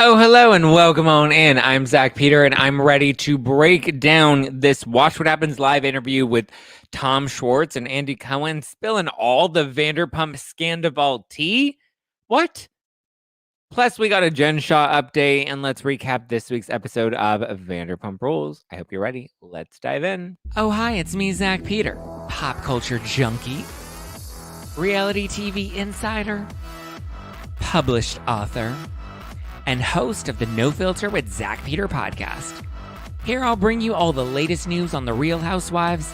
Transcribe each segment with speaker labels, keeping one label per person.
Speaker 1: Oh, hello and welcome on in. I'm Zack Peter, and I'm ready to break down this Watch What Happens live interview with Tom Schwartz and Andy Cohen spilling all the Vanderpump Scandoval tea. What? Plus, we got a Jen Shah update, and let's recap this week's episode of Vanderpump Rules. I hope you're ready. Let's dive in. Oh, hi, it's me, Zack Peter, pop culture junkie, reality TV insider, published author, and host of the No Filter with Zack Peter podcast. Here I'll bring you all the latest news on the Real Housewives,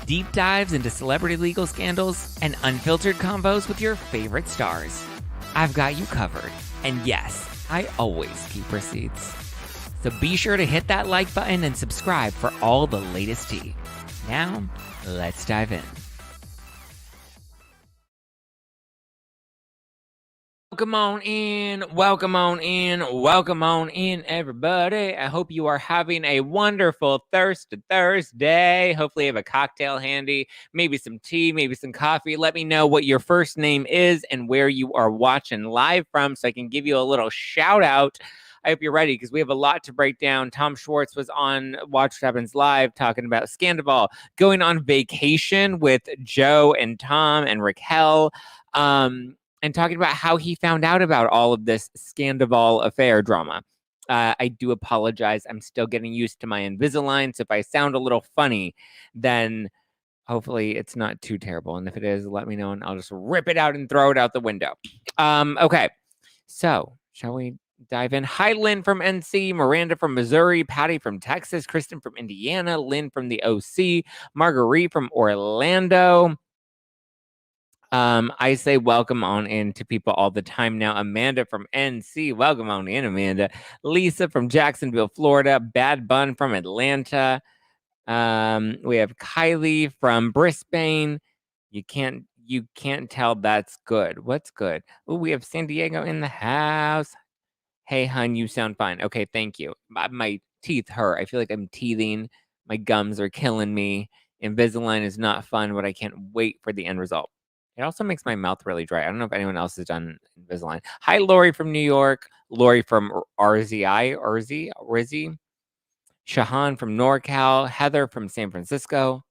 Speaker 1: deep dives into celebrity legal scandals, and unfiltered combos with your favorite stars. I've got you covered. And yes, I always keep receipts. So be sure to hit that like button and subscribe for all the latest tea. Now, let's dive in. Welcome on in, everybody. I hope you are having a wonderful Thursday. Hopefully you have a cocktail handy, maybe some tea, maybe some coffee. Let me know what your first name is and where you are watching live from so I can give you a little shout out. I hope you're ready because we have a lot to break down. Tom Schwartz was on Watch What Happens Live talking about Scandoval, going on vacation with Joe and Tom and Raquel. And talking about how he found out about all of this Scandoval affair drama. I do apologize. I'm still getting used to my Invisalign, so if I sound a little funny, then hopefully it's not too terrible. And if it is, let me know, and I'll just rip it out and throw it out the window. Okay, so shall we dive in? Hi, Lynn from NC, Miranda from Missouri, Patty from Texas, Kristen from Indiana, Lynn from the OC, Marguerite from Orlando. I say welcome on in to people all the time now. Amanda from NC, welcome on in, Amanda. Lisa from Jacksonville, Florida. Bad Bun from Atlanta. We have Kylie from Brisbane. You can't tell that's good. What's good? Oh, we have San Diego in the house. Hey, hun, you sound fine. Okay, thank you. My teeth hurt. I feel like I'm teething. My gums are killing me. Invisalign is not fun, but I can't wait for the end result. It also makes my mouth really dry. I don't know if anyone else has done Invisalign. Hi, Lori from New York. Lori from RZI. Shahan from NorCal. Heather from San Francisco.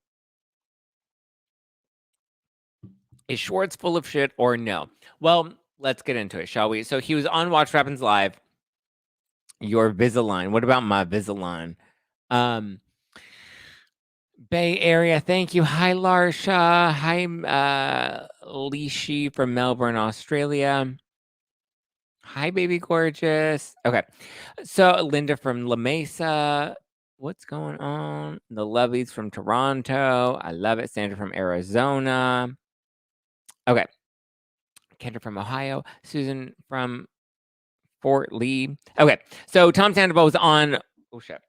Speaker 1: Is Schwartz full of shit or no? Well, let's get into it, shall we? So he was on Watch What Happens Live. Your Visalign. What about my Visalign? Bay Area, thank you. Hi, Larsha. Hi, Lishi from Melbourne, Australia. Hi, baby gorgeous. Okay, so Linda from La Mesa. What's going on? The Loveys from Toronto. I love it. Sandra from Arizona. Okay. Kendra from Ohio. Susan from Fort Lee. Okay, so Tom Sandoval was on. Oh, shit.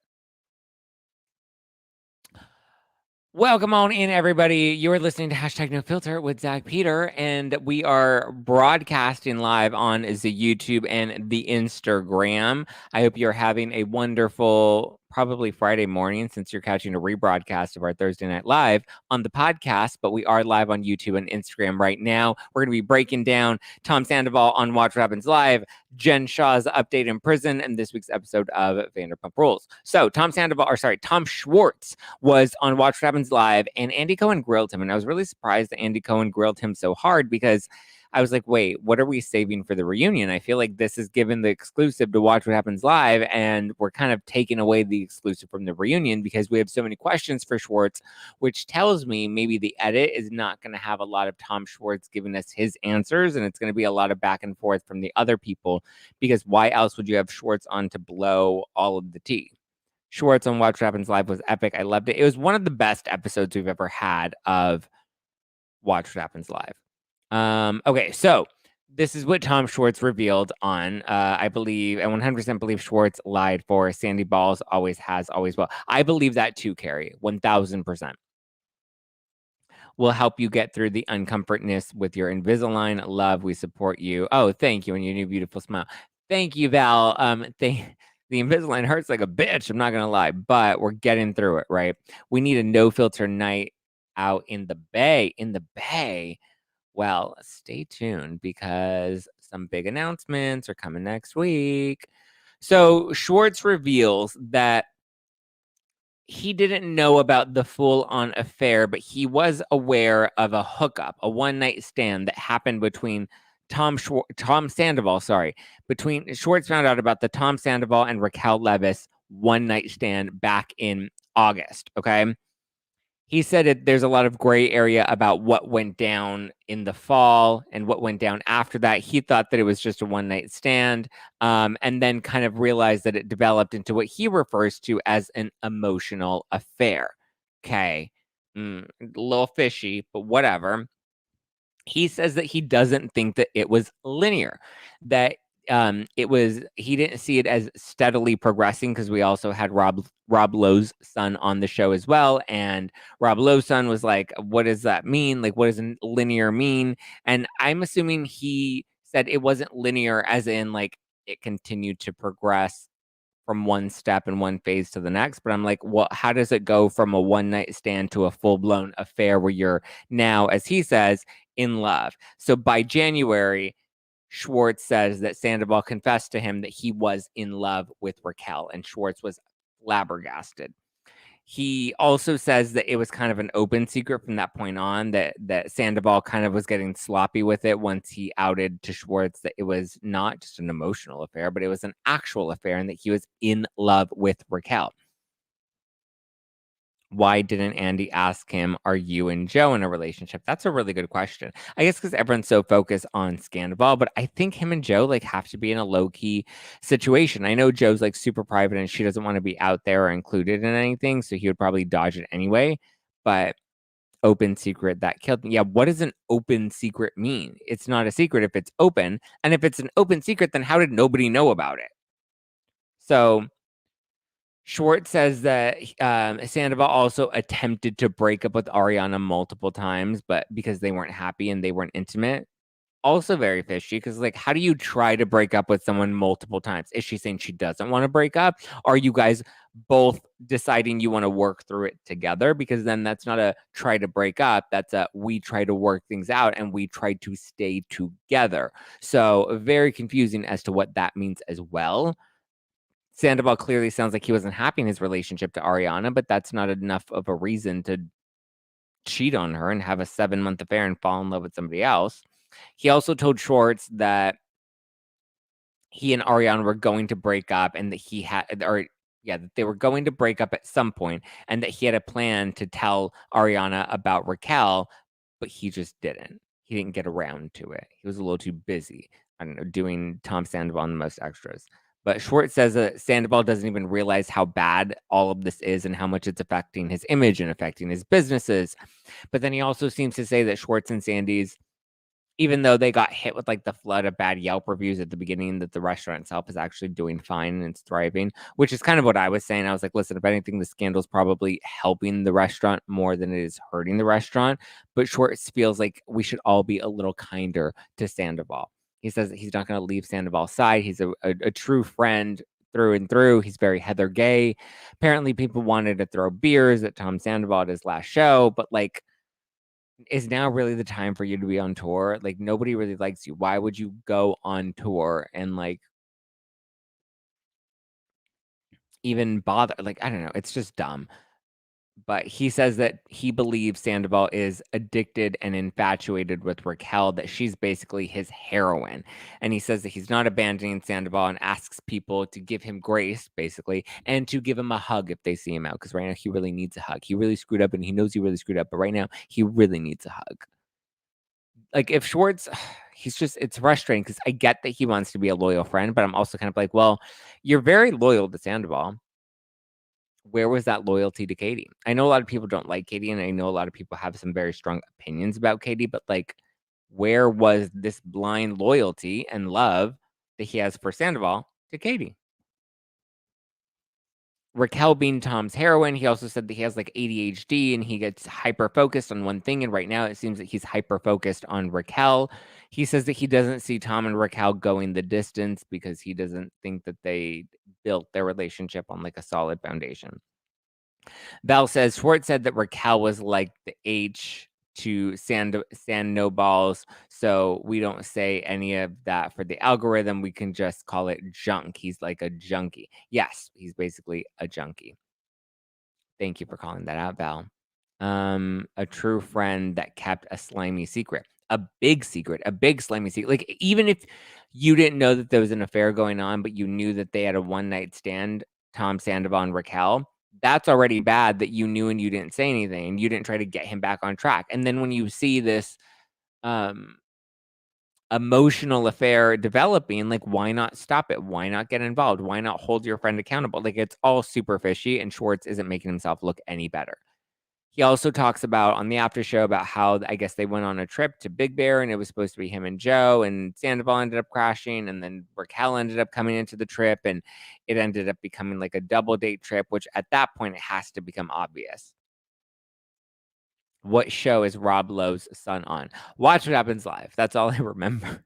Speaker 1: Welcome on in, everybody. You're listening to Hashtag No Filter with Zack Peter, and we are broadcasting live on the YouTube and the Instagram. I hope you're having a wonderful, probably Friday morning, since you're catching a rebroadcast of our Thursday Night Live on the podcast, but we are live on YouTube and Instagram right now. We're going to be breaking down Tom Sandoval on Watch What Happens Live, Jen Shah's update in prison, and this week's episode of Vanderpump Rules. So Tom Schwartz was on Watch What Happens Live, and Andy Cohen grilled him. And I was really surprised that Andy Cohen grilled him so hard because I was like, wait, what are we saving for the reunion? I feel like this is given the exclusive to Watch What Happens Live, and we're kind of taking away the exclusive from the reunion because we have so many questions for Schwartz, which tells me maybe the edit is not going to have a lot of Tom Schwartz giving us his answers, and it's going to be a lot of back and forth from the other people, because why else would you have Schwartz on to blow all of the tea? Schwartz on Watch What Happens Live was epic. I loved it. It was one of the best episodes we've ever had of Watch What Happens Live. Okay, so this is what Tom Schwartz revealed on, I 100% believe Schwartz lied for Sandy Balls, always has, always will. I believe that too, Carrie, 1000%. We'll help you get through the uncomfortness with your Invisalign. Love, we support you. Oh, thank you, and your new beautiful smile. Thank you, Val. The Invisalign hurts like a bitch, I'm not going to lie, but we're getting through it, right? We need a no-filter night out in the Bay. Well, stay tuned because some big announcements are coming next week. So Schwartz reveals that he didn't know about the full-on affair, but he was aware of a hookup, a one-night stand that happened between Tom Sandoval, between Schwartz found out about the Tom Sandoval and Raquel Leviss one-night stand back in August, okay? He said there's a lot of gray area about what went down in the fall and what went down after that. He thought that it was just a one-night stand, and then kind of realized that it developed into what he refers to as an emotional affair. Okay. A little fishy, but whatever. He says that he doesn't think that it was linear, that he didn't see it as steadily progressing, because we also had Rob Lowe's son on the show as well, and Rob Lowe's son was like, what does that mean? Like, what does linear mean? And I'm assuming he said it wasn't linear as in like it continued to progress from one step and one phase to the next. But I'm like, well, how does it go from a one night stand to a full blown affair where you're now, as he says, in love? So by January, Schwartz says that Sandoval confessed to him that he was in love with Raquel, and Schwartz was flabbergasted. He also says that it was kind of an open secret from that point on, that Sandoval kind of was getting sloppy with it once he outed to Schwartz that it was not just an emotional affair, but it was an actual affair, and that he was in love with Raquel. Why didn't Andy ask him, are you and Joe in a relationship? That's a really good question. I guess because everyone's so focused on Scandoval, but I think him and Joe like have to be in a low-key situation. I know Joe's like super private and she doesn't want to be out there or included in anything, so he would probably dodge it anyway. But open secret that killed me. Yeah, what does an open secret mean? It's not a secret if it's open. And if it's an open secret, then how did nobody know about it? So Schwartz says that Sandoval also attempted to break up with Ariana multiple times, but because they weren't happy and they weren't intimate. Also very fishy, because like, how do you try to break up with someone multiple times? Is she saying she doesn't want to break up? Are you guys both deciding you want to work through it together? Because then that's not a try to break up. That's a we try to work things out and we try to stay together. So very confusing as to what that means as well. Sandoval clearly sounds like he wasn't happy in his relationship to Ariana, but that's not enough of a reason to cheat on her and have a 7-month affair and fall in love with somebody else. He also told Schwartz that he and Ariana were going to break up, and that that they were going to break up at some point, and that he had a plan to tell Ariana about Raquel, but he just didn't. He didn't get around to it. He was a little too busy, I don't know, doing Tom Sandoval and the most extras. But Schwartz says that Sandoval doesn't even realize how bad all of this is and how much it's affecting his image and affecting his businesses. But then he also seems to say that Schwartz and Sandy's, even though they got hit with like the flood of bad Yelp reviews at the beginning, that the restaurant itself is actually doing fine and it's thriving, which is kind of what I was saying. I was like, listen, if anything, the scandal's probably helping the restaurant more than it is hurting the restaurant. But Schwartz feels like we should all be a little kinder to Sandoval. He says that he's not going to leave Sandoval's side. He's a true friend through and through. He's very Heather Gay. Apparently, people wanted to throw beers at Tom Sandoval at his last show, but like, is now really the time for you to be on tour? Like, nobody really likes you. Why would you go on tour and like even bother? Like, I don't know. It's just dumb. But he says that he believes Sandoval is addicted and infatuated with Raquel, that she's basically his heroine. And he says that he's not abandoning Sandoval and asks people to give him grace, basically, and to give him a hug if they see him out. Because right now he really needs a hug. He really screwed up and he knows he really screwed up. But right now he really needs a hug. Like, if Schwartz, it's frustrating because I get that he wants to be a loyal friend, but I'm also kind of like, well, you're very loyal to Sandoval. Where was that loyalty to Katie? I know a lot of people don't like Katie, and I know a lot of people have some very strong opinions about Katie, but like, where was this blind loyalty and love that he has for Sandoval to Katie? Raquel being Tom's heroine, he also said that he has like ADHD and he gets hyper focused on one thing. And right now it seems that he's hyper focused on Raquel. He says that he doesn't see Tom and Raquel going the distance because he doesn't think that they built their relationship on like a solid foundation. Val says Schwartz said that Raquel was like the H to Sandoval's, so we don't say any of that for the algorithm. We can just call it junk. He's like a junkie. Yes, he's basically a junkie. Thank you for calling that out, Val. A true friend that kept a slimy secret, a big secret, a big slimy secret. Like, even if you didn't know that there was an affair going on, but you knew that they had a one night stand, Tom Sandoval and Raquel, that's already bad that you knew and you didn't say anything and you didn't try to get him back on track. And then when you see this um emotional affair developing, like, why not stop it? Why not get involved? Why not hold your friend accountable? Like, it's all super fishy, and Schwartz isn't making himself look any better. He also talks about on the after show about how I guess they went on a trip to Big Bear and it was supposed to be him and Joe, and Sandoval ended up crashing, and then Raquel ended up coming into the trip, and it ended up becoming like a double date trip, which at that point it has to become obvious. What show is Rob Lowe's son on? Watch What Happens Live. That's all I remember.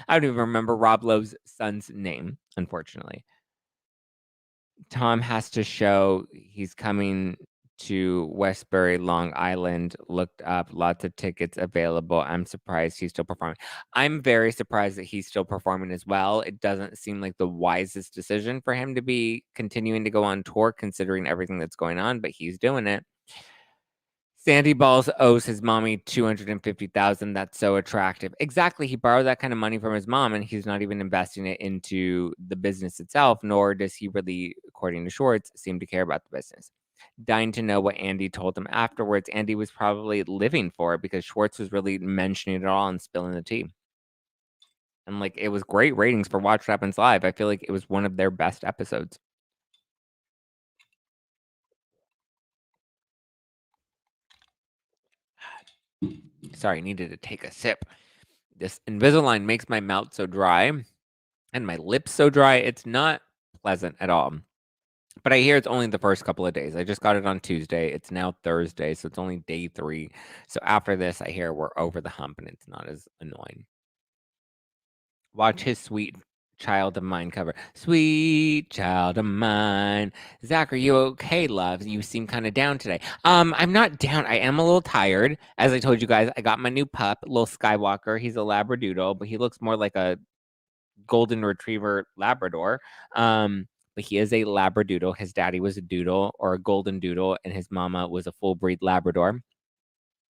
Speaker 1: I don't even remember Rob Lowe's son's name, unfortunately. Tom has to show he's coming to Westbury, Long Island. Looked up, lots of tickets available. I'm surprised he's still performing. I'm very surprised that he's still performing as well. It doesn't seem like the wisest decision for him to be continuing to go on tour, considering everything that's going on, but he's doing it. Sandy Balls owes his mommy $250,000. That's so attractive. Exactly. He borrowed that kind of money from his mom, and he's not even investing it into the business itself, nor does he really, according to Schwartz, seem to care about the business. Dying to know what Andy told him afterwards. Andy was probably living for it because Schwartz was really mentioning it all and spilling the tea. And like, it was great ratings for Watch What Happens Live. I feel like it was one of their best episodes. Sorry, I needed to take a sip. This Invisalign makes my mouth so dry and my lips so dry. It's not pleasant at all. But I hear it's only the first couple of days. I just got it on Tuesday. It's now Thursday, so it's only day 3. So after this, I hear we're over the hump and it's not as annoying. Watch his Sweet Child of Mine cover. Sweet Child of Mine. Zach, are you okay, love? You seem kind of down today. I'm not down. I am a little tired. As I told you guys, I got my new pup, little Skywalker. He's a Labradoodle, but he looks more like a golden retriever Labrador. But he is a Labradoodle. His daddy was a doodle or a golden doodle, and his mama was a full breed Labrador.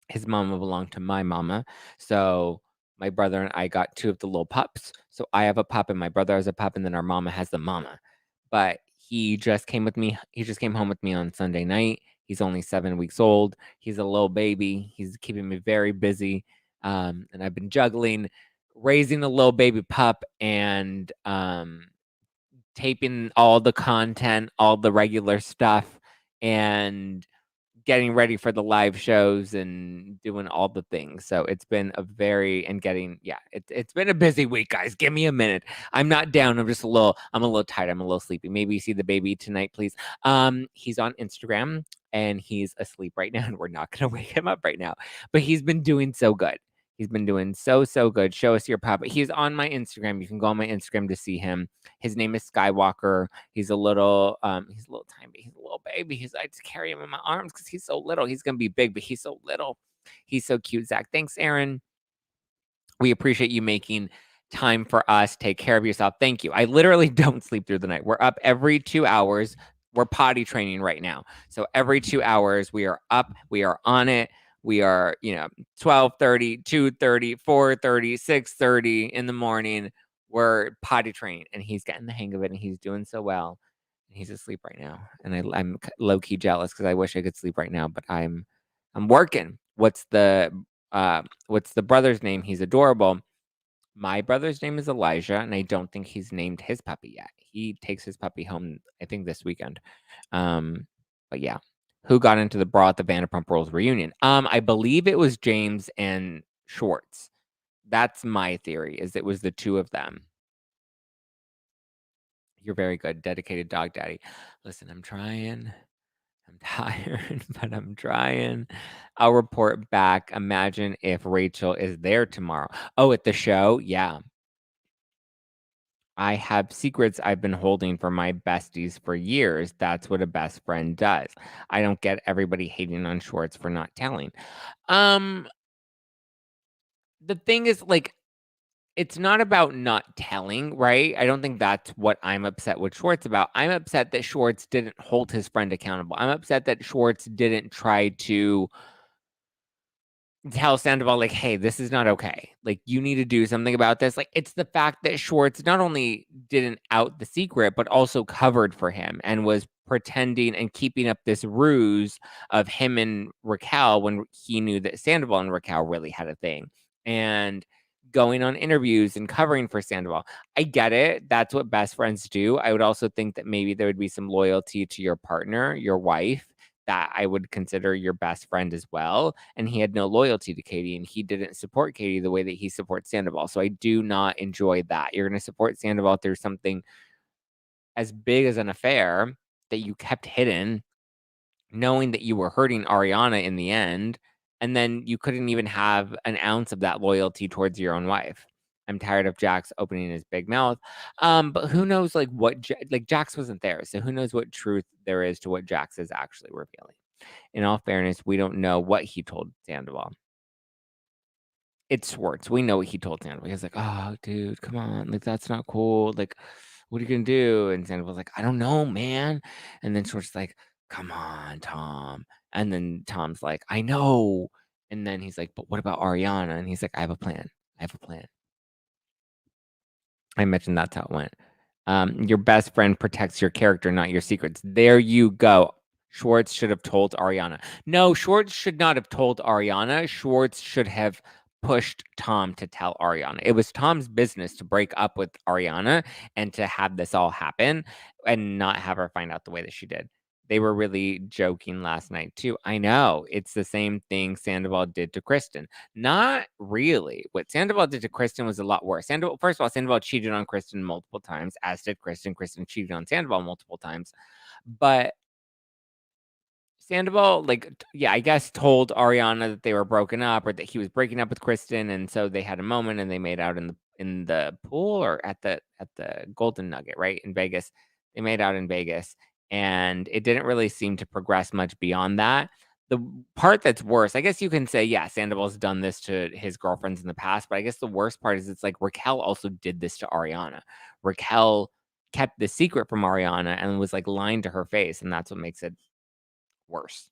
Speaker 1: His mama belonged to my mama. So my brother and I got 2 of the little pups. So I have a pup and my brother has a pup, and then our mama has the mama. But he just came with me. He just came home with me on Sunday night. He's only 7 weeks old. He's a little baby. He's keeping me very busy. And I've been juggling raising a little baby pup and taping all the content, all the regular stuff, and getting ready for the live shows and doing all the things. So it's been a very and getting it's been a busy week, guys. Give me a minute. I'm not down. I'm a little tired. I'm a little sleepy. Maybe you see the baby tonight, please. He's on Instagram and he's asleep right now, and we're not gonna wake him up right now. But he's been doing so good. He's been doing so good. Show us your pup. He's on my Instagram. You can go on my Instagram to see him. His name is Skywalker. He's a little tiny. He's a little baby. I just carry him in my arms because he's so little. He's gonna be big, but he's so little. He's so cute, Zach. Thanks, Aaron. We appreciate you making time for us. Take care of yourself. Thank you. I literally don't sleep through the night. We're up every 2 hours. We're potty training right now. So every 2 hours we are up, we are on it. We are, 12:30, 2:30, 4:30, 6:30 in the morning. We're potty training, and he's getting the hang of it, and he's doing so well. He's asleep right now, and I'm low key jealous because I wish I could sleep right now, but I'm working. What's the brother's name? He's adorable. My brother's name is Elijah, and I don't think he's named his puppy yet. He takes his puppy home, I think, this weekend. But yeah. Who got into the brawl at the Vanderpump Rules reunion? I believe it was James and Schwartz. That's my theory, is it was the 2 of them. You're very good, dedicated dog daddy. Listen, I'm trying. I'm tired, but I'm trying. I'll report back. Imagine if Rachel is there tomorrow. Oh, at the show? Yeah. I have secrets I've been holding from my besties for years. That's what a best friend does. I don't get everybody hating on Schwartz for not telling. Um, the thing is, like, it's not about not telling, right? I don't think that's what I'm upset with Schwartz about. I'm upset that Schwartz didn't hold his friend accountable. I'm upset that Schwartz didn't try to tell Sandoval, like, "Hey, this is not okay. Like, you need to do something about this." Like, it's the fact that Schwartz not only didn't out the secret, but also covered for him and was pretending and keeping up this ruse of him and Raquel when he knew that Sandoval and Raquel really had a thing, and going on interviews and covering for Sandoval. I get it. That's what best friends do. I would also think that maybe there would be some loyalty to your partner, your wife, that I would consider your best friend as well, and he had no loyalty to Katie, and he didn't support Katie the way that he supports Sandoval. So I do not enjoy that. You're going to support Sandoval through something as big as an affair that you kept hidden, knowing that you were hurting Ariana in the end, and then you couldn't even have an ounce of that loyalty towards your own wife. I'm tired of Jax opening his big mouth. But who knows, like, like, Jax wasn't there, so who knows what truth there is to what Jax is actually revealing. In all fairness, we don't know what he told Sandoval. It's Schwartz. We know what he told Sandoval. He's like, "Oh, dude, come on. Like, that's not cool. Like, what are you gonna do?" And Sandoval's like, "I don't know, man." And then Schwartz is like, "Come on, Tom." And then Tom's like, "I know." And then he's like, "But what about Ariana?" And he's like, "I have a plan. I have a plan." I mentioned that's how it went. Your best friend protects your character, not your secrets. There you go. Schwartz should have told Ariana. No, Schwartz should not have told Ariana. Schwartz should have pushed Tom to tell Ariana. It was Tom's business to break up with Ariana and to have this all happen and not have her find out the way that she did. They were really joking last night too. I know. It's the same thing Sandoval did to Kristen. Not really. What Sandoval did to Kristen was a lot worse. Sandoval, first of all, Sandoval cheated on Kristen multiple times, as did Kristen. Kristen cheated on Sandoval multiple times. But Sandoval, like, yeah, I guess told Ariana that they were broken up or that he was breaking up with Kristen, and so they had a moment and they made out in the pool or at the Golden Nugget, right? In Vegas. They made out in Vegas, and it didn't really seem to progress much beyond that. The part that's worse, I guess you can say, yeah, Sandoval's done this to his girlfriends in the past, but I guess the worst part is it's like Raquel also did this to Ariana. Raquel kept the secret from Ariana and was like lying to her face, and that's what makes it worse.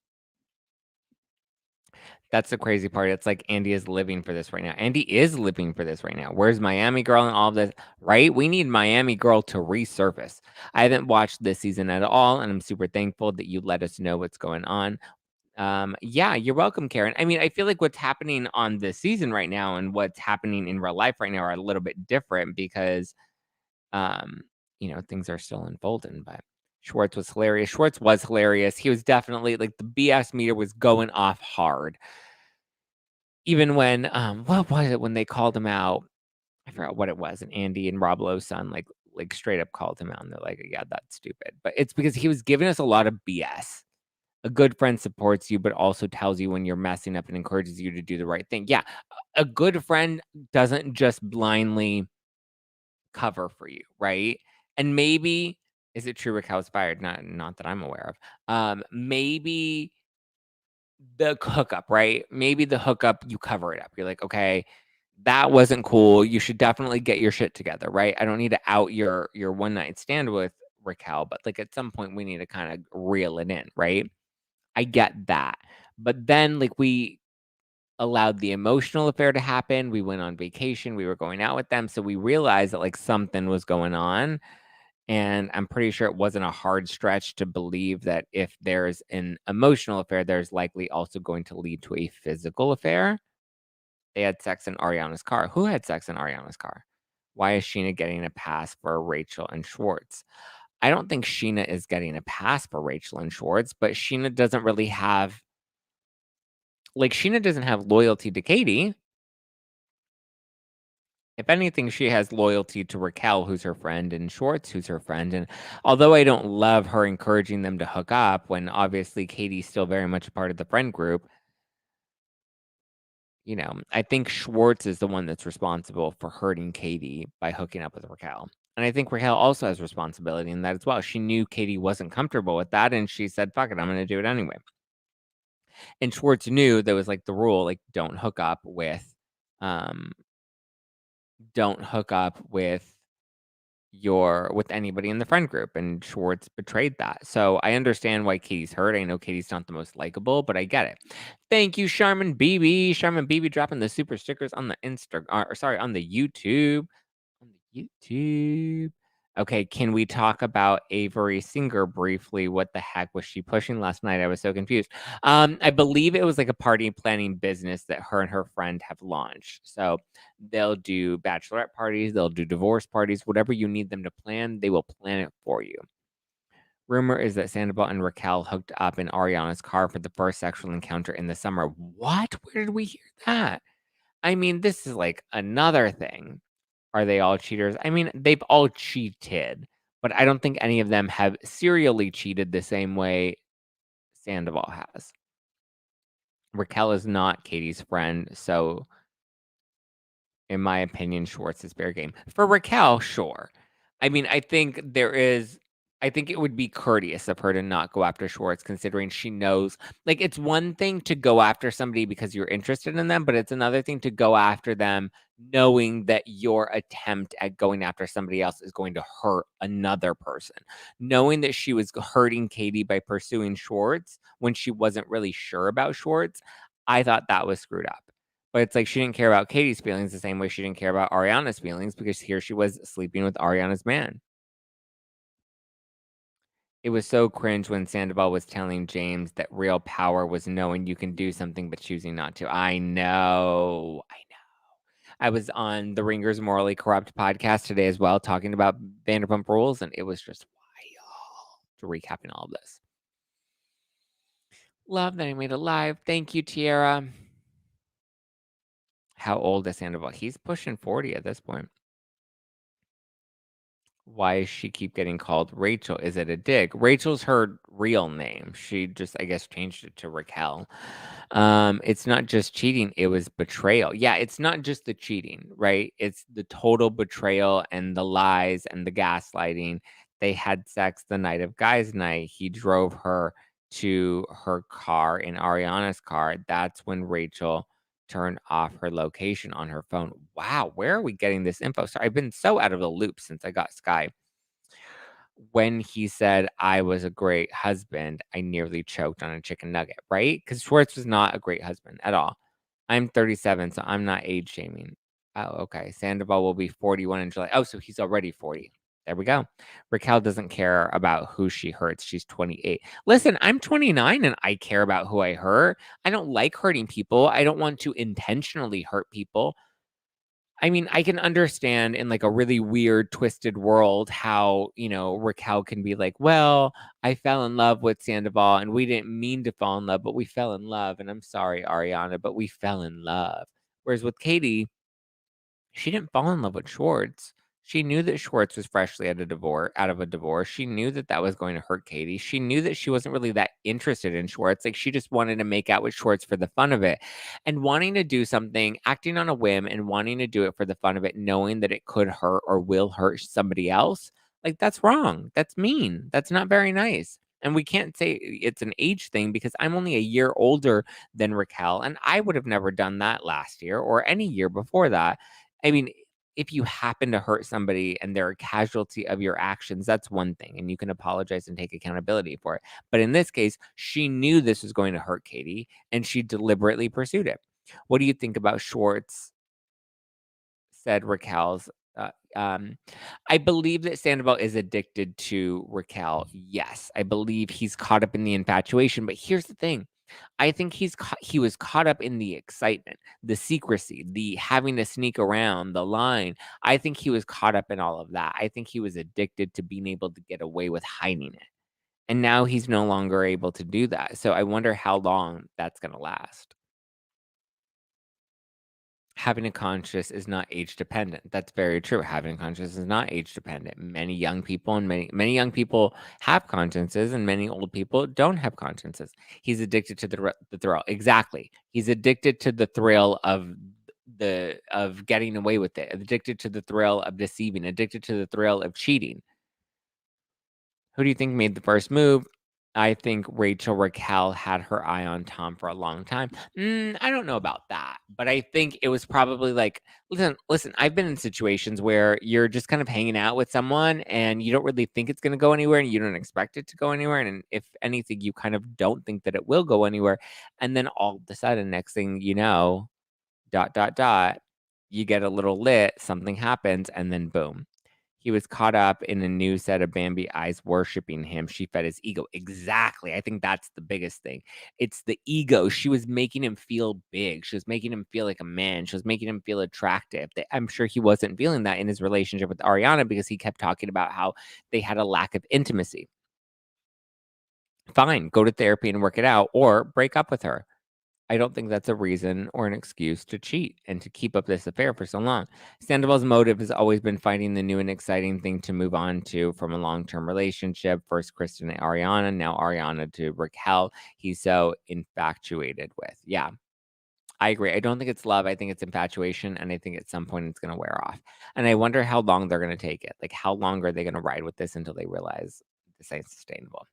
Speaker 1: That's the crazy part. It's like Andy is living for this right now. Andy is living for this right now. Where's Miami Girl and all of this? Right? We need Miami Girl to resurface. I haven't watched this season at all, and I'm super thankful that you let us know what's going on. Yeah, you're welcome, Karen. I mean, I feel like what's happening on this season right now and what's happening in real life right now are a little bit different because um, things are still unfolding, but Schwartz was hilarious. Schwartz was hilarious. He was definitely like the BS meter was going off hard. Even when, what was it when they called him out? I forgot what it was, and Andy and Rob Lowe's son, like, straight up called him out, and they're like, "Yeah, that's stupid." But it's because he was giving us a lot of BS. A good friend supports you, but also tells you when you're messing up and encourages you to do the right thing. Yeah, a good friend doesn't just blindly cover for you, right? And maybe is it true Raquel's fired? Not that I'm aware of. Maybe the hookup, right? Maybe the hookup, you cover it up. You're like, "Okay, that wasn't cool. You should definitely get your shit together," right? I don't need to out your one night stand with Raquel, but, like, at some point, we need to kinda reel it in, right? I get that. But then, like, we allowed the emotional affair to happen. We went on vacation. We were going out with them, so we realized that, like, something was going on, and I'm pretty sure it wasn't a hard stretch to believe that if there's an emotional affair, there's likely also going to lead to a physical affair. They had sex in Ariana's car. Who had sex in Ariana's car? Why is Sheena getting a pass for Rachel and Schwartz? I don't think Sheena is getting a pass for Rachel and Schwartz, but Sheena doesn't really have Sheena doesn't have loyalty to Katie. If anything, she has loyalty to Raquel, who's her friend, and Schwartz, who's her friend. And although I don't love her encouraging them to hook up when obviously Katie's still very much a part of the friend group, I think Schwartz is the one that's responsible for hurting Katie by hooking up with Raquel. And I think Raquel also has responsibility in that as well. She knew Katie wasn't comfortable with that, and she said, "Fuck it, I'm gonna do it anyway." And Schwartz knew there was, like, the rule, like, um, don't hook up with anybody in the friend group, and Schwartz betrayed that. So I understand why Katie's hurt. I know Katie's not the most likable, but I get it. Thank you, Charmin BB. Charmin BB dropping the super stickers on the on the YouTube. On the YouTube. Okay, can we talk about Avery Singer briefly? What the heck was she pushing last night? I was so confused. I believe it was like a party planning business that her and her friend have launched. So they'll do bachelorette parties, they'll do divorce parties, whatever you need them to plan, they will plan it for you. Rumor is that Sandoval and Raquel hooked up in Ariana's car for the first sexual encounter in the summer. What? Where did we hear that? I mean, this is like another thing. Are they all cheaters? I mean, they've all cheated, but I don't think any of them have serially cheated the same way Sandoval has. Raquel is not Katie's friend, so in my opinion, Schwartz is fair game. For Raquel, sure. I mean, I think it would be courteous of her to not go after Schwartz, considering she knows, like, it's one thing to go after somebody because you're interested in them, but it's another thing to go after them knowing that your attempt at going after somebody else is going to hurt another person. Knowing that she was hurting Katie by pursuing Schwartz when she wasn't really sure about Schwartz, I thought that was screwed up. But it's like she didn't care about Katie's feelings the same way she didn't care about Ariana's feelings, because here she was sleeping with Ariana's man. It was so cringe when Sandoval was telling James that real power was knowing you can do something but choosing not to. I know. I know. I was on the Ringers Morally Corrupt podcast today as well, talking about Vanderpump Rules, and it was just wild to recapping all of this. Love that I made it live. Thank you, Tiara. How old is Sandoval? He's pushing 40 at this point. Why does she keep getting called Rachel? Is it a dig? Rachel's her real name. She just, I guess, changed it to Raquel. It's not just cheating, it was betrayal. Yeah, it's not just the cheating, right? It's the total betrayal and the lies and the gaslighting. They had sex the night of guys' night. He drove her to her car in Ariana's car. That's when Rachel turned off her location on her phone. Wow, where are we getting this info? Sorry, I've been so out of the loop since I got Sky. When he said I was a great husband, I nearly choked on a chicken nugget, right? Because Schwartz was not a great husband at all. I'm 37, so I'm not age shaming. Oh, okay. Sandoval will be 41 in July. Oh, so he's already 40. There we go. Raquel doesn't care about who she hurts. She's 28. Listen, I'm 29 and I care about who I hurt. I don't like hurting people. I don't want to intentionally hurt people. I mean, I can understand in like a really weird, twisted world how, Raquel can be like, well, I fell in love with Sandoval and we didn't mean to fall in love, but we fell in love. And I'm sorry, Ariana, but we fell in love. Whereas with Katie, she didn't fall in love with Schwartz. She knew that Schwartz was freshly out of a divorce. She knew that that was going to hurt Katie. She knew that she wasn't really that interested in Schwartz. Like, she just wanted to make out with Schwartz for the fun of it. And wanting to do something, acting on a whim and wanting to do it for the fun of it, knowing that it could hurt or will hurt somebody else, like, that's wrong. That's mean. That's not very nice. And we can't say it's an age thing because I'm only a year older than Raquel, and I would have never done that last year or any year before that. I mean, if you happen to hurt somebody and they're a casualty of your actions, that's one thing, and you can apologize and take accountability for it. But in this case, she knew this was going to hurt Katie, and she deliberately pursued it. What do you think about Schwartz? Said Raquel's. I believe that Sandoval is addicted to Raquel. Yes, I believe he's caught up in the infatuation. But here's the thing: I think he was caught up in the excitement, the secrecy, the having to sneak around, the line. I think he was caught up in all of that. I think he was addicted to being able to get away with hiding it. And now he's no longer able to do that. So I wonder how long that's going to last. Having a conscience is not age dependent. That's very true. Having a conscience is not age dependent. Many young people and many young people have consciences, and many old people don't have consciences. He's addicted to the thrill. Exactly. He's addicted to the thrill of of getting away with it, addicted to the thrill of deceiving, addicted to the thrill of cheating. Who do you think made the first move? I think Raquel had her eye on Tom for a long time. I don't know about that, but I think it was probably like, listen. I've been in situations where you're just kind of hanging out with someone and you don't really think it's going to go anywhere, and you don't expect it to go anywhere, and if anything, you kind of don't think that it will go anywhere, and then all of a sudden, next thing you know, dot dot dot, you get a little lit, something happens, and then boom. He was caught up in a new set of Bambi eyes worshiping him. She fed his ego. Exactly. I think that's the biggest thing. It's the ego. She was making him feel big. She was making him feel like a man. She was making him feel attractive. I'm sure he wasn't feeling that in his relationship with Ariana because he kept talking about how they had a lack of intimacy. Fine, go to therapy and work it out, or break up with her. I don't think that's a reason or an excuse to cheat and to keep up this affair for so long. Sandoval's motive has always been finding the new and exciting thing to move on to from a long-term relationship. First Kristen and Ariana, now Ariana to Raquel. He's so infatuated with. Yeah, I agree. I don't think it's love. I think it's infatuation. And I think at some point it's going to wear off. And I wonder how long they're going to take it. Like, how long are they going to ride with this until they realize this ain't sustainable?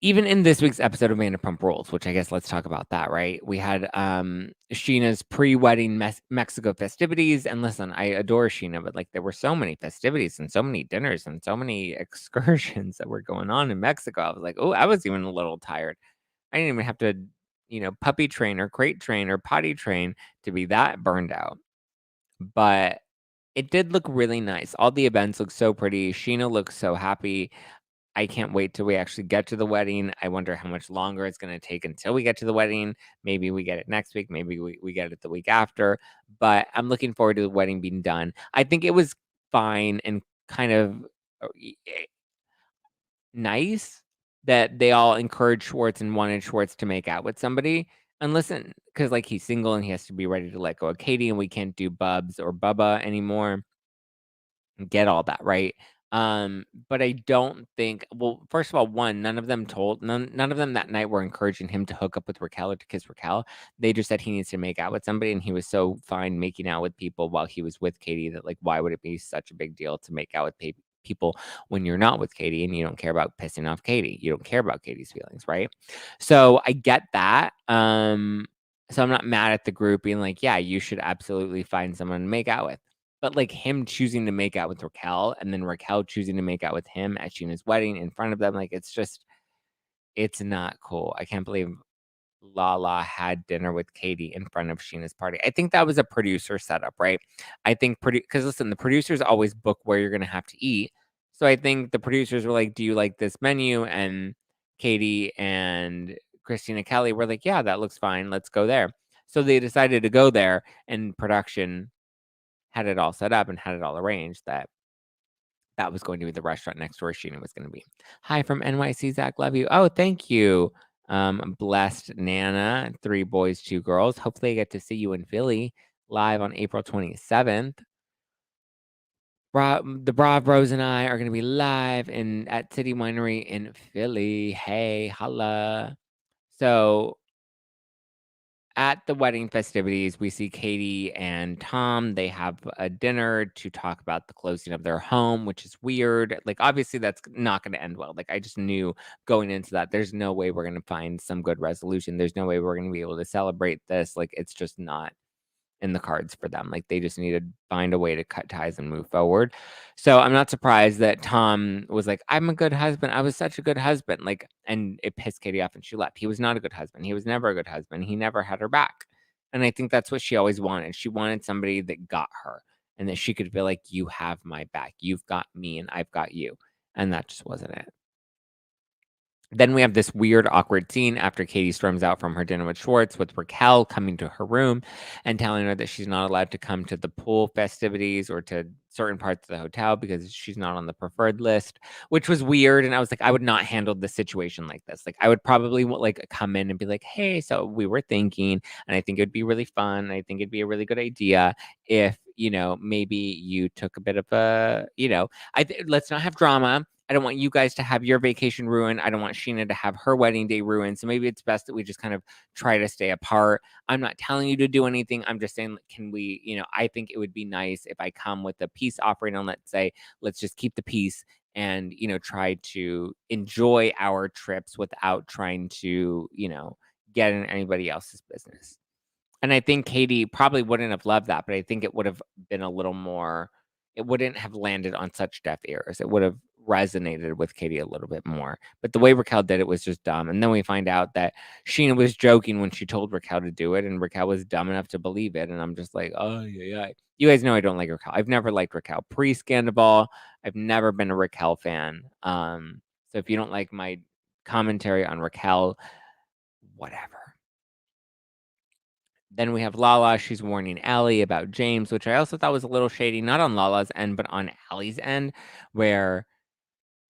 Speaker 1: Even in this week's episode of Vanderpump Rules, which I guess let's talk about that, right? We had Sheena's pre-wedding Mexico festivities, and listen, I adore Sheena, but like there were so many festivities and so many dinners and so many excursions that were going on in Mexico. I was like, oh, I was even a little tired. I didn't even have to, puppy train or crate train or potty train to be that burned out. But it did look really nice. All the events look so pretty. Sheena looks so happy. I can't wait till we actually get to the wedding. I wonder how much longer it's going to take until we get to the wedding. Maybe we get it next week. Maybe we get it the week after. But I'm looking forward to the wedding being done. I think it was fine and kind of nice that they all encouraged Schwartz and wanted Schwartz to make out with somebody. And listen, because like he's single and he has to be ready to let go of Katie, and we can't do Bubs or Bubba anymore. Get all that, right? But I don't think, well, first of all, one, none of them that night were encouraging him to hook up with Raquel or to kiss Raquel. They just said he needs to make out with somebody, and he was so fine making out with people while he was with Katie that, like, why would it be such a big deal to make out with people when you're not with Katie and you don't care about pissing off Katie? You don't care about Katie's feelings, right? So I get that. So I'm not mad at the group being like, yeah, you should absolutely find someone to make out with. But, like, him choosing to make out with Raquel and then Raquel choosing to make out with him at Sheena's wedding in front of them, like, it's not cool. I can't believe Lala had dinner with Katie in front of Sheena's party. I think that was a producer setup, right? I think because listen, the producers always book where you're gonna have to eat. So I think the producers were like, "Do you like this menu?" And Katie and Christina Kelly were like, "Yeah, that looks fine. Let's go there." So they decided to go there, and production had it all set up and had it all arranged that that was going to be the restaurant next door Sheena was gonna be. "Hi from NYC, Zach, love you." "Oh, thank you." Blessed Nana, 3 boys, 2 girls. Hopefully, I get to see you in Philly live on April 27th. The Bra Bros and I are gonna be live at City Winery in Philly. Hey, holla. So at the wedding festivities, we see Katie and Tom. They have a dinner to talk about the closing of their home, which is weird. Like, obviously, that's not going to end well. Like, I just knew going into that, there's no way we're going to find some good resolution. There's no way we're going to be able to celebrate this. Like, it's just not in the cards for them. Like, they just need to find a way to cut ties and move forward. So I'm not surprised that Tom was like, "I'm a good husband. I was such a good husband." Like, and it pissed Katie off and she left. He was not a good husband. He was never a good husband. He never had her back. And I think that's what she always wanted. She wanted somebody that got her and that she could feel like, "You have my back. You've got me and I've got you." And that just wasn't it. Then we have this weird, awkward scene after Katie storms out from her dinner with Schwartz, with Raquel coming to her room and telling her that she's not allowed to come to the pool festivities or to certain parts of the hotel because she's not on the preferred list, which was weird. And I was like, I would not handle the situation like this. Like, I would probably like come in and be like, "Hey, so we were thinking, and I think it'd be really fun. I think it'd be a really good idea if, maybe you took a bit of a, let's not have drama. I don't want you guys to have your vacation ruined. I don't want Sheena to have her wedding day ruined. So maybe it's best that we just kind of try to stay apart. I'm not telling you to do anything. I'm just saying, can we, I think it would be nice if I come with a peace offering and let's just keep the peace and, try to enjoy our trips without trying to, get in anybody else's business. And I think Katie probably wouldn't have loved that, but I think it would have been a little more, it wouldn't have landed on such deaf ears. It would have resonated with Katie a little bit more. But the way Raquel did it was just dumb. And then we find out that Sheena was joking when she told Raquel to do it, and Raquel was dumb enough to believe it. And I'm just like, oh, yeah. You guys know I don't like Raquel. I've never liked Raquel. Pre-Scandoval, I've never been a Raquel fan. So if you don't like my commentary on Raquel, whatever. Then we have Lala. She's warning Allie about James, which I also thought was a little shady, not on Lala's end, but on Allie's end, where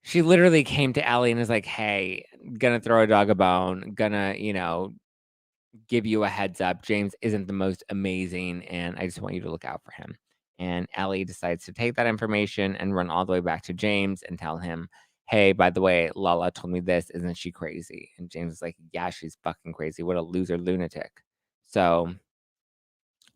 Speaker 1: she literally came to Allie and was like, hey, gonna throw a dog a bone, gonna, give you a heads up. James isn't the most amazing, and I just want you to look out for him. And Allie decides to take that information and run all the way back to James and tell him, hey, by the way, Lala told me this. Isn't she crazy? And James is like, yeah, she's fucking crazy. What a loser lunatic. So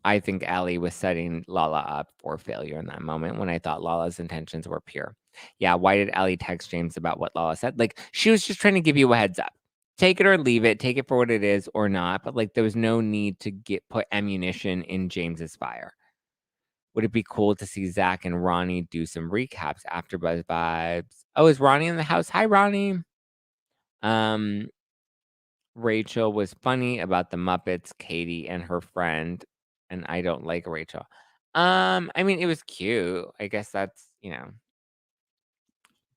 Speaker 1: I think Allie was setting Lala up for failure in that moment when I thought Lala's intentions were pure. Yeah, why did Allie text James about what Lala said? Like, she was just trying to give you a heads up. Take it or leave it, take it for what it is or not, but like there was no need to put ammunition in James's fire. Would it be cool to see Zack and Ronnie do some recaps after Buzz Vibes? Oh, is Ronnie in the house? Hi, Ronnie. Rachel was funny about the Muppets, Katie and her friend, and I don't like Rachel. I mean, it was cute. I guess that's,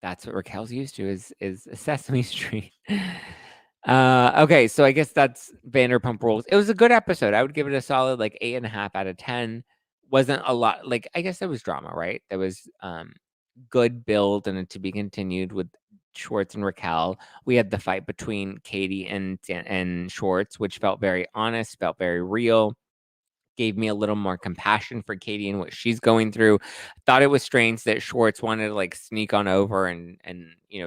Speaker 1: that's what Raquel's used to is Sesame Street. Okay, so I guess that's Vanderpump Rules. It was a good episode. I would give it a solid like 8.5 out of 10. Wasn't a lot, like, I guess there was drama, right? There was good build and to be continued with Schwartz and Raquel. We had the fight between Katie and Schwartz, which felt very honest, felt very real. Gave me a little more compassion for Katie and what she's going through. Thought it was strange that Schwartz wanted to like sneak on over and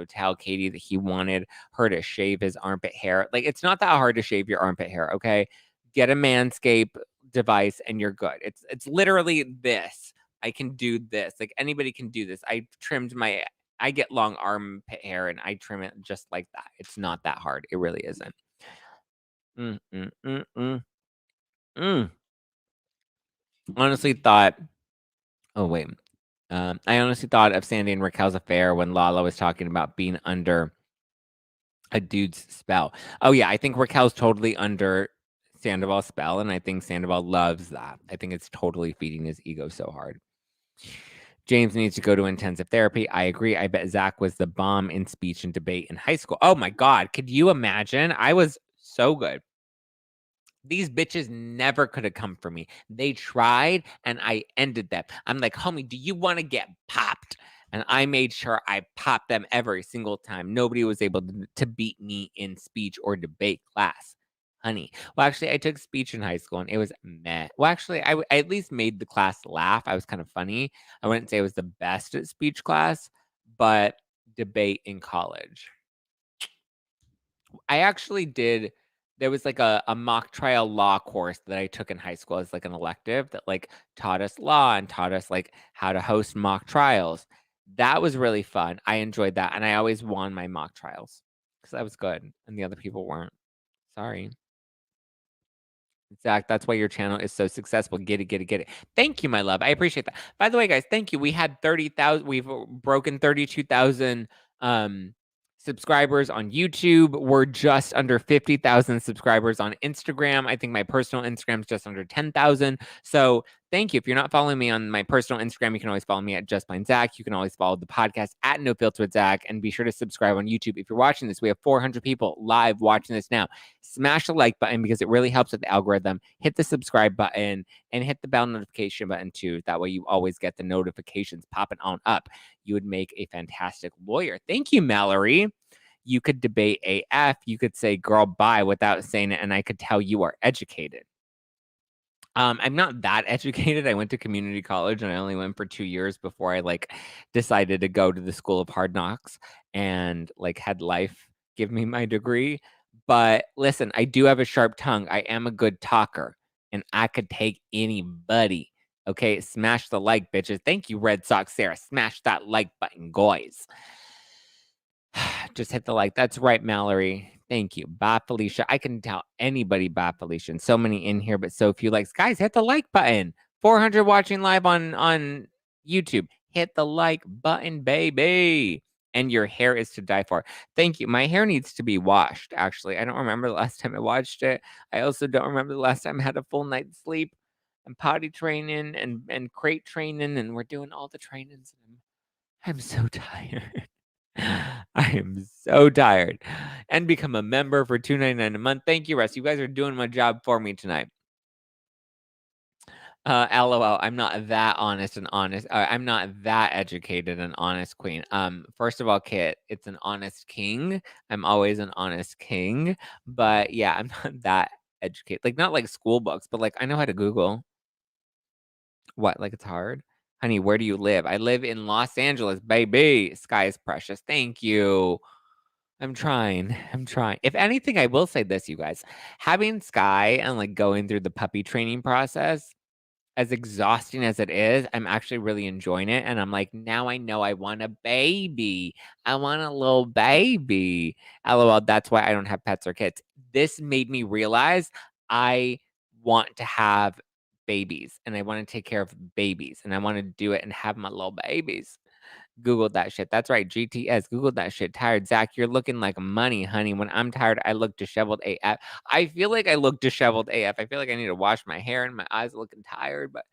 Speaker 1: tell Katie that he wanted her to shave his armpit hair. Like, it's not that hard to shave your armpit hair, okay? Get a Manscaped device and you're good. It's literally this. I can do this. Like, anybody can do this. I get long armpit hair and I trim it just like that. It's not that hard. It really isn't. Mm, mm, mm, mm, mm. Honestly thought, oh wait, I honestly thought of Sandy and Raquel's affair when Lala was talking about being under a dude's spell. Oh yeah, I think Raquel's totally under Sandoval's spell, and I think Sandoval loves that. I think it's totally feeding his ego so hard. James needs to go to intensive therapy. I agree. I bet Zack was the bomb in speech and debate in high school. Oh my God, could you imagine? I was so good. These bitches never could have come for me. They tried and I ended them. I'm like, homie, do you want to get popped? And I made sure I popped them every single time. Nobody was able to beat me in speech or debate class. Honey. Well, actually, I took speech in high school and it was meh. Well, actually, I at least made the class laugh. I was kind of funny. I wouldn't say I was the best at speech class, but debate in college. I actually did. There was like a mock trial law course that I took in high school as like an elective that like taught us law and taught us like how to host mock trials. That was really fun. I enjoyed that. And I always won my mock trials because I was good and the other people weren't. Sorry. Zach, that's why your channel is so successful. Get it, get it, get it. Thank you, my love. I appreciate that. By the way, guys, thank you. We had 30,000. We've broken 32,000 subscribers on YouTube. We're just under 50,000 subscribers on Instagram. I think my personal Instagram is just under 10,000. So thank you. If you're not following me on my personal Instagram, you can always follow me at Just Plain Zack. You can always follow the podcast at No Filter with Zack, and be sure to subscribe on YouTube. If you're watching this, we have 400 people live watching this now. Smash the like button because it really helps with the algorithm. Hit the subscribe button and hit the bell notification button too. That way you always get the notifications popping on up. You would make a fantastic lawyer. Thank you, Mallory. You could debate AF. You could say girl bye without saying it, and I could tell you are educated. I'm not that educated. I went to community college and I only went for 2 years before I, like, decided to go to the school of hard knocks and, like, had life give me my degree. But listen, I do have a sharp tongue. I am a good talker, and I could take anybody. Okay? Smash the like, bitches. Thank you, Red Sox Sarah. Smash that like button, guys. Just hit the like. That's right, Mallory. Thank you. Bye, Felicia. I can tell anybody bye, Felicia. And so many in here, but so few likes. Guys, hit the like button. 400 watching live on YouTube. Hit the like button, baby. And your hair is to die for. Thank you. My hair needs to be washed, actually. I don't remember the last time I watched it. I also don't remember the last time I had a full night's sleep. I'm potty training and crate training, and we're doing all the trainings. I'm so tired. I am so tired. And become a member for $2.99 a month. Thank you, Russ. You guys are doing my job for me tonight. LOL. I'm not that honest and honest. I'm not that educated and honest, queen. First of all, Kit, it's an honest king. I'm always an honest king. But yeah, I'm not that educated. Like, not like school books, but like I know how to Google. What? Like it's hard? Honey, where do you live? I live in Los Angeles, baby. Sky is precious. Thank you. I'm trying. I'm trying. If anything, I will say this, you guys. Having Sky and like going through the puppy training process, as exhausting as it is, I'm actually really enjoying it. And I'm like, now I know I want a baby. I want a little baby. LOL, that's why I don't have pets or kids. This made me realize I want to have babies and I want to take care of babies and I want to do it and have my little babies. Googled that shit. That's right, GTS. Googled that shit. Tired. Zach, you're looking like money, honey. When I'm tired, I look disheveled AF. I feel like I look disheveled AF. I feel like I need to wash my hair and my eyes are looking tired, but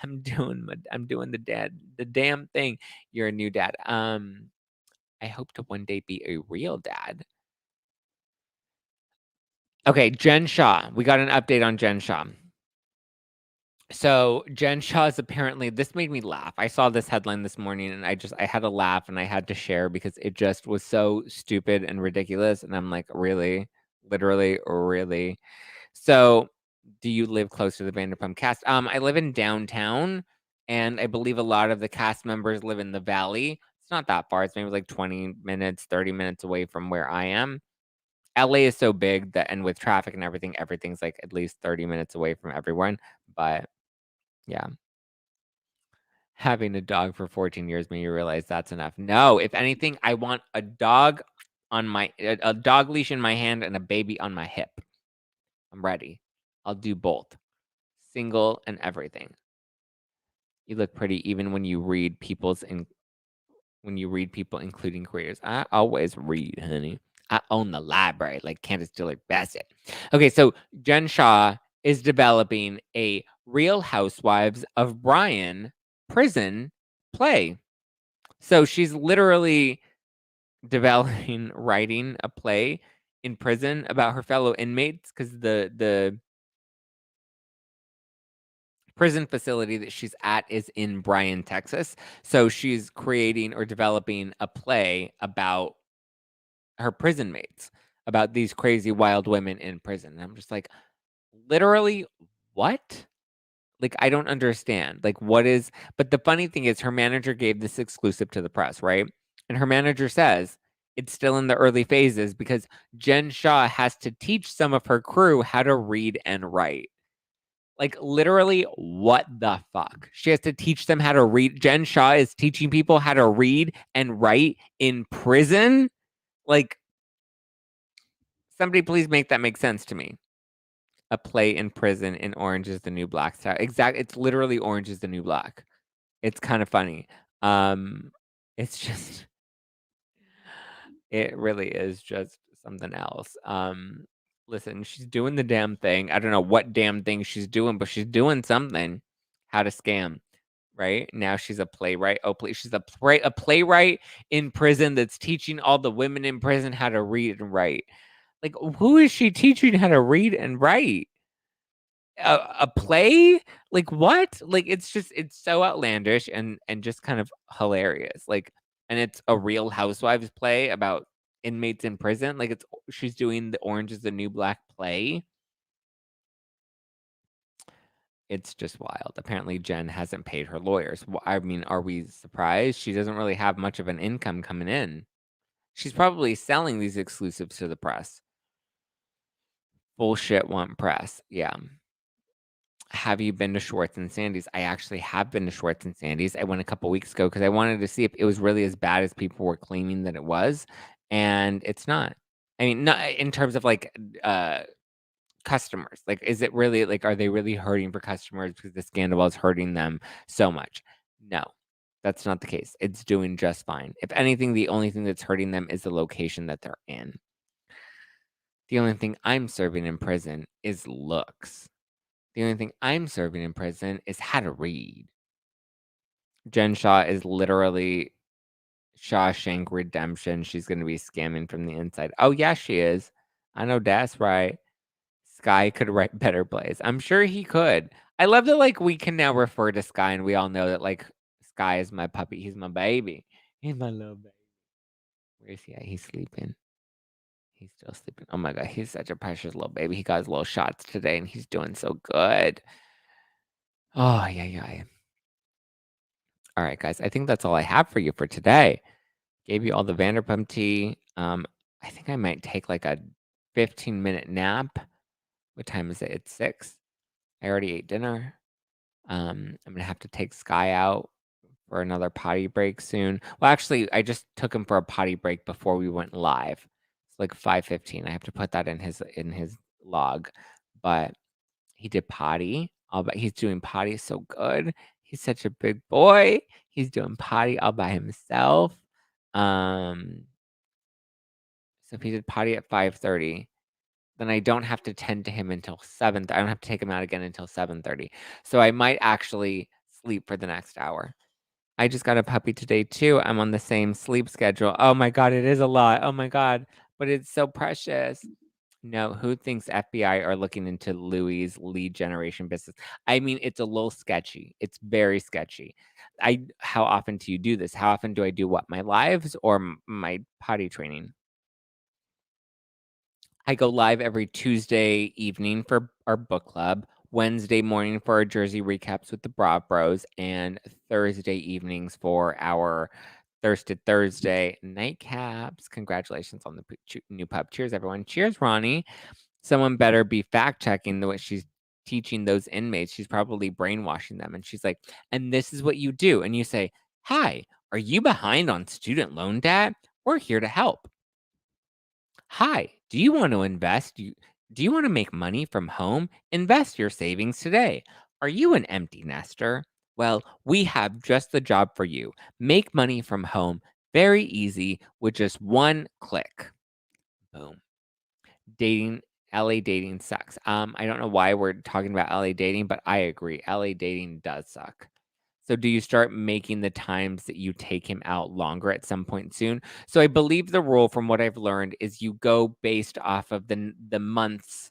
Speaker 1: I'm doing the damn thing. You're a new dad. I hope to one day be a real dad. Okay, Jen Shah. We got an update on Jen Shah. So Jen Shah is apparently this made me laugh. I saw this headline this morning and I had to laugh and I had to share because it just was so stupid and ridiculous. And I'm like, really? Literally, really? So do you live close to the Vanderpump cast? I live in downtown and I believe a lot of the cast members live in the valley. It's not that far. It's maybe like 20 minutes, 30 minutes away from where I am. LA is so big that and with traffic and everything, everything's like at least 30 minutes away from everyone. But yeah. Having a dog for 14 years made you realize that's enough. No, if anything, I want a dog on my a dog leash in my hand and a baby on my hip. I'm ready. I'll do both. Single and everything. You look pretty even when you read when you read people including creators. I always read, honey. I own the library like Candace Dillard Bassett. Okay, so Jen Shah is developing a Real Housewives of Bryan prison play. So she's literally developing, writing a play in prison about her fellow inmates because the prison facility that she's at is in Bryan, Texas. So she's creating or developing a play about her prison mates, about these crazy wild women in prison. And I'm just like, literally, what? Like, I don't understand. Like, what is but the funny thing is her manager gave this exclusive to the press, right? And her manager says it's still in the early phases because Jen Shah has to teach some of her crew how to read and write. Like, literally, what the fuck? She has to teach them how to read. Jen Shah is teaching people how to read and write in prison? Like, somebody please make that make sense to me. A play in prison in Orange is the New Black style. Exactly. It's literally Orange is the New Black. It's kind of funny. It's just it really is just something else. Listen, she's doing the damn thing. I don't know what damn thing she's doing, but she's doing something. How to scam, right? Now she's a playwright. Oh, please, she's a playwright in prison that's teaching all the women in prison how to read and write. Like, who is she teaching how to read and write? A play? Like, what? Like, it's so outlandish and just kind of hilarious. Like, and it's a Real Housewives play about inmates in prison. Like, she's doing the Orange is the New Black play. It's just wild. Apparently, Jen hasn't paid her lawyers. I mean, are we surprised? She doesn't really have much of an income coming in. She's probably selling these exclusives to the press. Bullshit want press. Yeah. Have you been to Schwartz and Sandy's? I actually have been to Schwartz and Sandy's. I went a couple weeks ago because I wanted to see if it was really as bad as people were claiming that it was, and it's not. I mean, not in terms of like customers. Like, is it really like are they really hurting for customers because the Scandoval is hurting them so much? No, that's not the case. It's doing just fine. If anything, the only thing that's hurting them is the location that they're in. The only thing I'm serving in prison is looks. The only thing I'm serving in prison is how to read. Jen Shah is literally Shawshank Redemption. She's going to be scamming from the inside. Oh, yeah, she is. I know that's right. Sky could write better plays. I'm sure he could. I love that, like, we can now refer to Sky, and we all know that, like, Sky is my puppy. He's my baby. He's my little baby. Where is he at? He's sleeping. He's still sleeping. Oh my god, he's such a precious little baby. He got his little shots today, and he's doing so good. Oh, yeah, yeah. All right, guys. I think that's all I have for you for today. Gave you all the Vanderpump tea. I think I might take like a 15-minute nap. What time is it? It's 6. I already ate dinner. I'm gonna have to take Sky out for another potty break soon. Well, actually, I just took him for a potty break before we went live. It's like 5:15. I have to put that in his log. But he did potty. But he's doing potty so good. He's such a big boy. He's doing potty all by himself. Um, so if he did potty at 5:30, then I don't have to tend to him until 7. I don't have to take him out again until 7:30. So I might actually sleep for the next hour. I just got a puppy today too. I'm on the same sleep schedule. Oh my god, it is a lot. Oh my god, but it's so precious. No, who thinks FBI are looking into Louis' lead generation business? I mean, it's a little sketchy. It's very sketchy. How often do you do this? How often do I do what? My lives or my potty training? I go live every Tuesday evening for our book club, Wednesday morning for our Jersey recaps with the Bra Bros, and Thursday evenings for our Thirsted Thursday nightcaps. Congratulations on the new pup. Cheers, everyone. Cheers, Ronnie. Someone better be fact checking the way she's teaching those inmates. She's probably brainwashing them. And she's like, and this is what you do. And you say, hi, are you behind on student loan debt? We're here to help. Hi, do you want to invest? Do you want to make money from home? Invest your savings today. Are you an empty nester? Well, we have just the job for you. Make money from home very easy with just one click. Boom. Dating, LA dating sucks. I don't know why we're talking about LA dating, but I agree. LA dating does suck. So do you start making the times that you take him out longer at some point soon? So I believe the rule from what I've learned is you go based off of the months,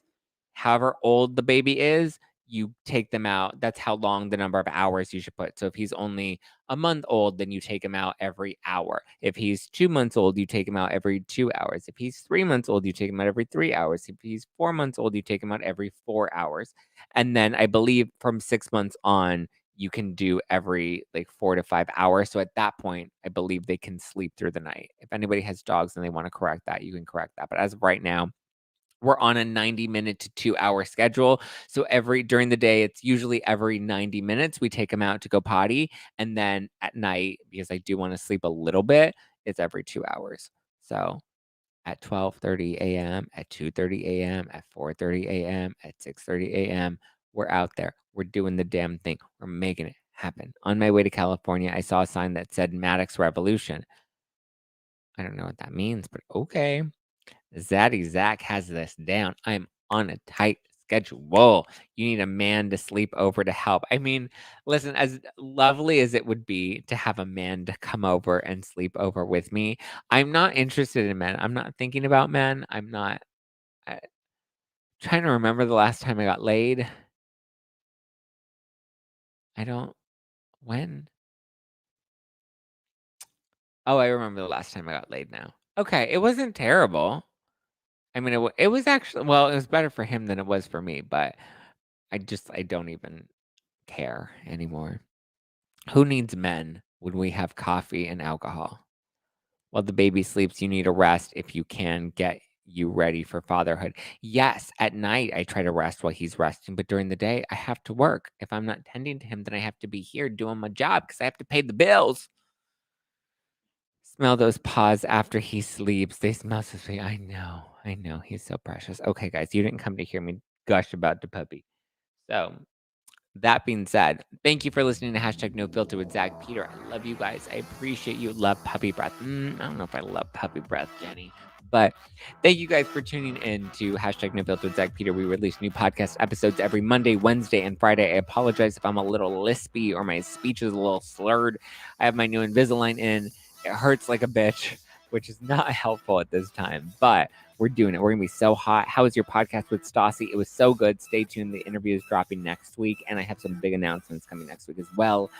Speaker 1: however old the baby is, you take them out. That's how long the number of hours you should put. So if he's only a month old, then you take him out every hour. If he's 2 months old, you take him out every 2 hours. If he's 3 months old, you take him out every 3 hours. If he's 4 months old, you take him out every 4 hours. And then I believe from 6 months on, you can do every like 4 to 5 hours. So at that point, I believe they can sleep through the night. If anybody has dogs and they want to correct that, you can correct that. But as of right now, we're on a 90-minute to 2-hour schedule. So during the day, it's usually every 90 minutes we take them out to go potty. And then at night, because I do want to sleep a little bit, it's every 2 hours. So at 12:30 a.m., at 2:30 a.m., at 4:30 a.m., at 6:30 a.m., we're out there. We're doing the damn thing. We're making it happen. On my way to California, I saw a sign that said Maddox Revolution. I don't know what that means, but okay. Zaddy Zach has this down. I'm on a tight schedule. You need a man to sleep over to help. I mean, listen, as lovely as it would be to have a man to come over and sleep over with me, I'm not interested in men. I'm not thinking about men. I'm not trying to remember the last time I got laid. I don't. When? Oh, I remember the last time I got laid now. Okay, it wasn't terrible. I mean, it was actually, well, it was better for him than it was for me, but I don't even. care anymore. Who needs men when we have coffee and alcohol? While the baby sleeps, you need a rest if you can get you ready for fatherhood. Yes, at night I try to rest while he's resting, but during the day I have to work. If I'm not tending to him, then I have to be here doing my job because I have to pay the bills. Smell those paws after he sleeps. They smell so sweet. I know. He's so precious. Okay, guys, you didn't come to hear me gush about the puppy. So that being said, thank you for listening to Hashtag No Filter with Zack Peter. I love you guys. I appreciate you. Love puppy breath. I don't know if I love puppy breath, Jenny, but thank you guys for tuning in to Hashtag No Filter with Zack Peter. We release new podcast episodes every Monday, Wednesday, and Friday. I apologize if I'm a little lispy or my speech is a little slurred. I have my new Invisalign in. It hurts like a bitch, which is not helpful at this time, but we're doing it. We're going to be so hot. How was your podcast with Stassi? It was so good. Stay tuned. The interview is dropping next week, and I have some big announcements coming next week as well.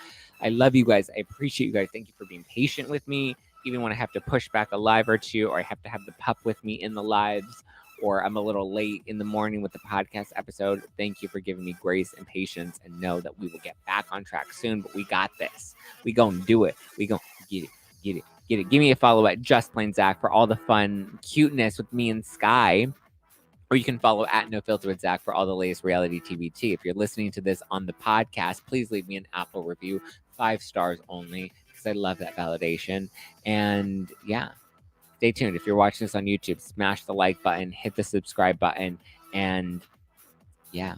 Speaker 1: I love you guys. I appreciate you guys. Thank you for being patient with me, even when I have to push back a live or two, or I have to have the pup with me in the lives, or I'm a little late in the morning with the podcast episode. Thank you for giving me grace and patience, and know that we will get back on track soon, but we got this. We gonna do it. We gonna get it. Get it. Give me a follow at Just Plain Zack for all the fun cuteness with me and Sky. Or you can follow at No Filter with Zack for all the latest reality TV tea. If you're listening to this on the podcast, please leave me an Apple review, 5 stars only, because I love that validation. And yeah, stay tuned. If you're watching this on YouTube, smash the like button, hit the subscribe button, and yeah,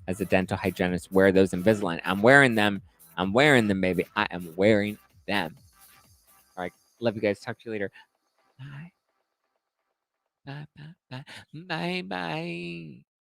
Speaker 1: as a dental hygienist, wear those Invisalign. I'm wearing them, baby. I am wearing them. All right. Love you guys. Talk to you later. Bye. Bye. Bye. Bye. Bye. Bye.